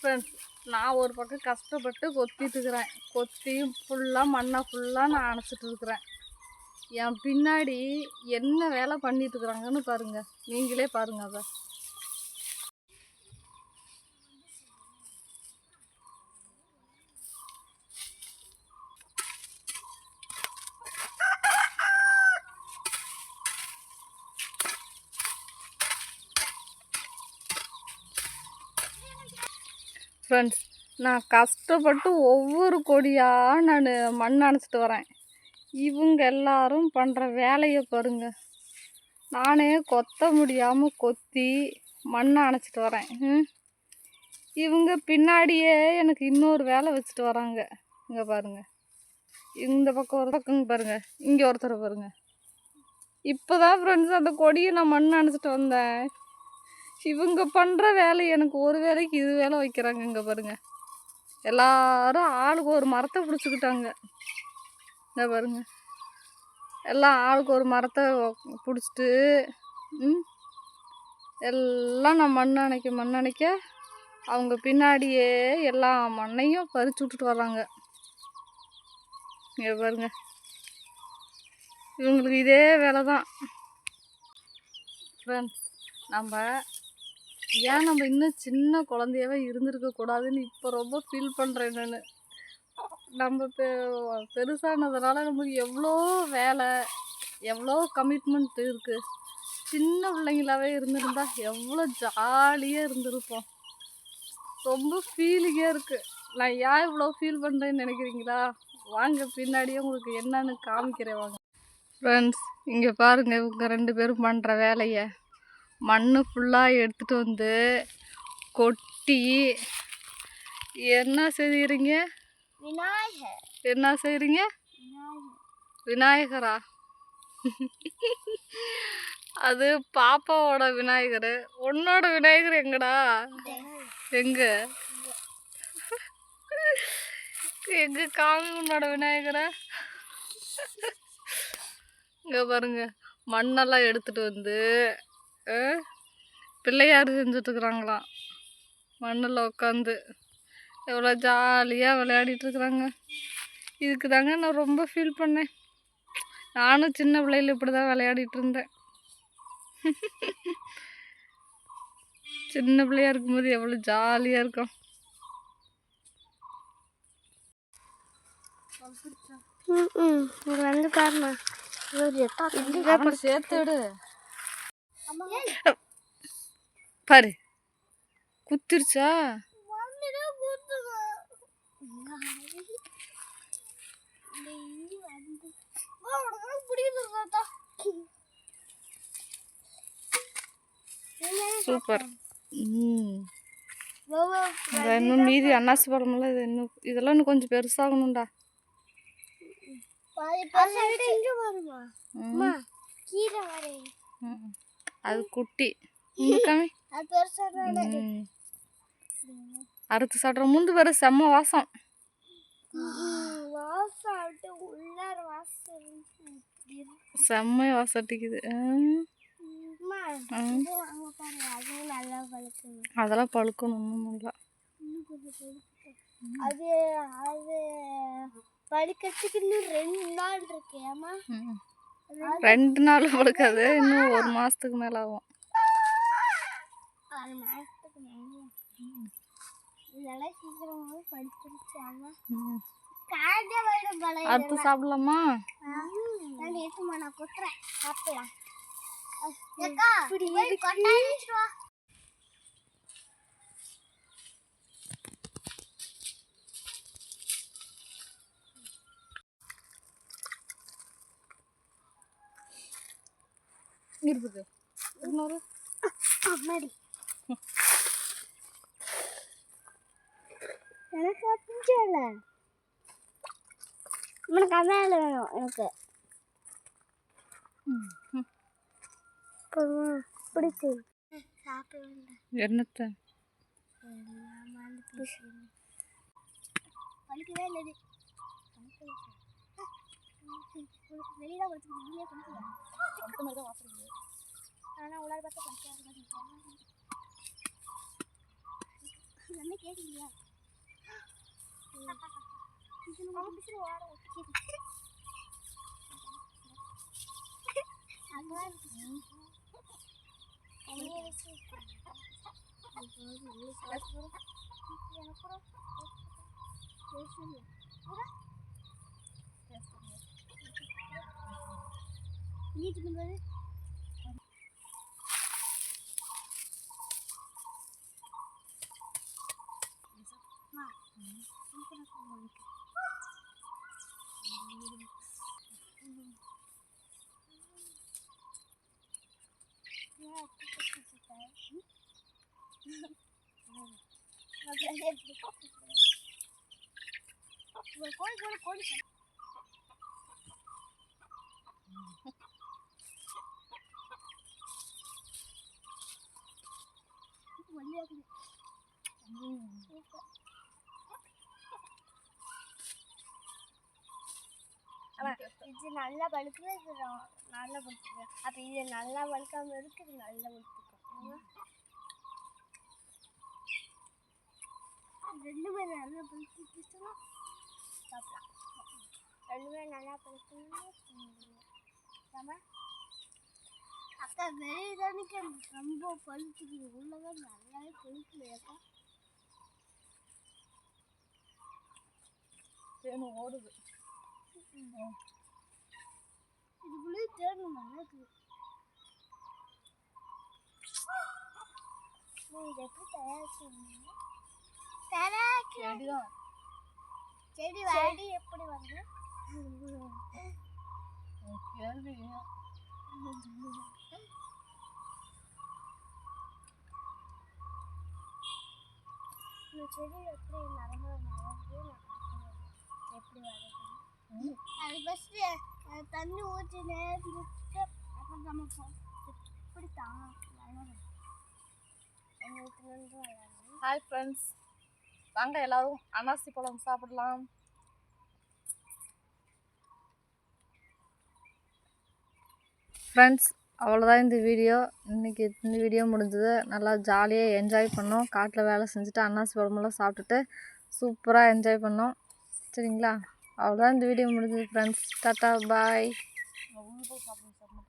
Friends, நான் ஒரு பக்கம் கஷ்டப்பட்டு கொத்திட்டு இருக்கிறேன். கொத்தி ஃபுல்லாக மண்ணை ஃபுல்லாக நான் அணைச்சிட்டு இருக்கிறேன். என் பின்னாடி என்ன வேலை பண்ணிட்டு இருக்கிறாங்கன்னு பாருங்கள், நீங்களே பாருங்கள். அதை ஃப்ரெண்ட்ஸ், நான் கஷ்டப்பட்டு ஒவ்வொரு கொடியாக நான் மண் அணைச்சிட்டு வரேன். இவங்க எல்லாரும் பண்ணுற வேலையை பாருங்க. நானே கொத்த முடியாமல் கொத்தி மண்ணை அணைச்சிட்டு வரேன். இவங்க பின்னாடியே எனக்கு இன்னொரு வேலை வச்சுட்டு வராங்க. இங்கே பாருங்கள், இந்த பக்கம் ஒரு பக்கம் பாருங்கள், இங்கே ஒருத்தரை பாருங்கள். இப்போ தான் ஃப்ரெண்ட்ஸ் அந்த கொடியை நான் மண் அணைச்சிட்டு வந்தேன். இவங்க பண்ணுற வேலை எனக்கு ஒரு வேலைக்கு இது வேலை வைக்கிறாங்க. இங்கே பாருங்கள், எல்லாரும் ஆளுக்கு ஒரு மரத்தை பிடிச்சிக்கிட்டாங்க. இங்கே பாருங்கள், எல்லாம் ஆளுக்கு ஒரு மரத்தை பிடிச்சிட்டு எல்லாம் நான் மண் அணைக்க அவங்க பின்னாடியே எல்லா மண்ணையும் பறிச்சு விட்டுட்டு வர்றாங்க. இங்கே பாருங்க, இவங்களுக்கு இதே வேலை தான். ஃப்ரெண்ட்ஸ், நம்ம இன்னும் சின்ன குழந்தையாவே இருந்திருக்கக்கூடாதுன்னு இப்போ ரொம்ப ஃபீல் பண்ணுறேன் நான். நம்ம பெருசானதுனால நமக்கு எவ்வளோ வேலை, எவ்வளோ கமிட்மெண்ட் இருக்குது. சின்ன பிள்ளைங்களாவே இருந்திருந்தா எவ்வளோ ஜாலியாக இருந்திருப்போம். ரொம்ப ஃபீலிங்காக இருக்குது. நான் ஏன் இவ்வளோ ஃபீல் பண்ணுறேன்னு நினைக்கிறீங்களா? வாங்க, பின்னாடியே உங்களுக்கு என்னன்னு காமிக்கிறேன் வாங்க. ஃப்ரெண்ட்ஸ், இங்கே பாருங்கள், இவங்க 2 பேரும் பண்ணுற வேலையை. மண் ஃபுல்லாக எடுத்துகிட்டு வந்து கொட்டி என்ன செய்கிறீங்க? என்ன செய்கிறீங்க? விநாயகரா? அது பாப்பாவோட விநாயகர். உன்னோட விநாயகர் எங்கடா? எங்க எங்க காமி உன்னோட விநாயகரை. இங்கே பாருங்க, மண்ணெல்லாம் எடுத்துகிட்டு வந்து பிள்ளையார் செஞ்சுட்ருக்குறாங்களாம். மண்ணில் உட்காந்து எவ்வளோ ஜாலியாக விளையாடிட்டுருக்குறாங்க. இதுக்கு தாங்க நான் ரொம்ப ஃபீல் பண்ணேன். நானும் சின்ன பிள்ளையில் இப்படி தான் விளையாடிட்டு இருந்தேன். சின்ன பிள்ளையாக இருக்கும்போது எவ்வளோ ஜாலியாக இருக்கும். வந்து பாருமா, சேர்த்துடு பாரு, குத்திருச்சா? சூப்பர். இன்னும் மீதி அன்னாசி பழமெல்லாம் இது இதெல்லாம் இன்னும் கொஞ்சம் பெருசாகணும்டா. அது குட்டி அறுத்து சாப்பிட்ற முந்து வேற செம்ம வாசம். செம்ம வாசம் அடிக்குது. அதெல்லாம் பழுக்கணும் நல்லா. அது அது பழுக்கிறதுக்கு இன்னும் 2 நாள் இருக்கு. ஏமா 2 நாள் பழுக்காது, இன்னும் 1 மாதத்துக்கு மேலே ஆகும். 6 மாதத்துக்கு மேலே இதெல்லாம் சீக்கிரமாகவே பழுத்துருச்சு. அடுத்து சாப்பிடலாமா? நான் ஏற்றுமா, நான் கொத்துறேன், சாப்பிடலாம். இருக்குது இன்னொரு அம்மாடி எனக்கு பிடிச்சல, உனக்கு அதான் வேணும். எனக்கு பிடிச்சி சாப்பிட என்னத்தை பழுக்கவே இல்லை. வெளியில ஆனால் உலக பார்த்து கேட்டீங்களா இது நம்ம பிடிச்சி ஓட கோழி இது நல்லா பழுக்குது இது நல்லா பழுக்குது அப்போ இது நல்லா பழுக்காம இருக்கு இது நல்லா பழுத்துக்கும் ரெண்டுமே நல்லா பழுத்துச்சுன்னா சாப்பிடலாம் ரெண்டுமே நல்லா பழுக்கணும்னா அக்கா வெளியிதானுக்கு ரொம்ப பழுத்துக்குது உள்ளதான் நல்லாவே பழுக்கலையாக்கா தேனு ஓடுது இதுக்குள்ளே தேடணும் நல்லா இருக்குது இது எப்படி தயாரிச்சுங்க செடிதான் செடி வாடி எப்படி வந்து கேள்வி இந்த செடி எப்படி நடந்து எப்படி வளர்க்கணும் அது ஃபஸ்ட்டு தண்ணி ஊற்றி நேர்ந்துட்டு அப்புறம் நம்ம இப்படி தான் வளரும் எங்களுக்கு வளரும் ஹாய் ஃப்ரெண்ட்ஸ், வாங்க எல்லாரும் அன்னாசி பழம் சாப்பிடலாம். ஃப்ரெண்ட்ஸ், அவ்வளோதான் இந்த வீடியோ. இன்றைக்கி இந்த வீடியோ முடிஞ்சது. நல்லா ஜாலியாக என்ஜாய் பண்ணோம். காட்டில் வேலை செஞ்சுட்டு அன்னாசி பழமெல்லாம் சாப்பிட்டுட்டு சூப்பராக என்ஜாய் பண்ணோம். சரிங்களா? அவ்வளோதான் இந்த வீடியோ முடிஞ்சது ஃப்ரெண்ட்ஸ். டாட்டா பாய்.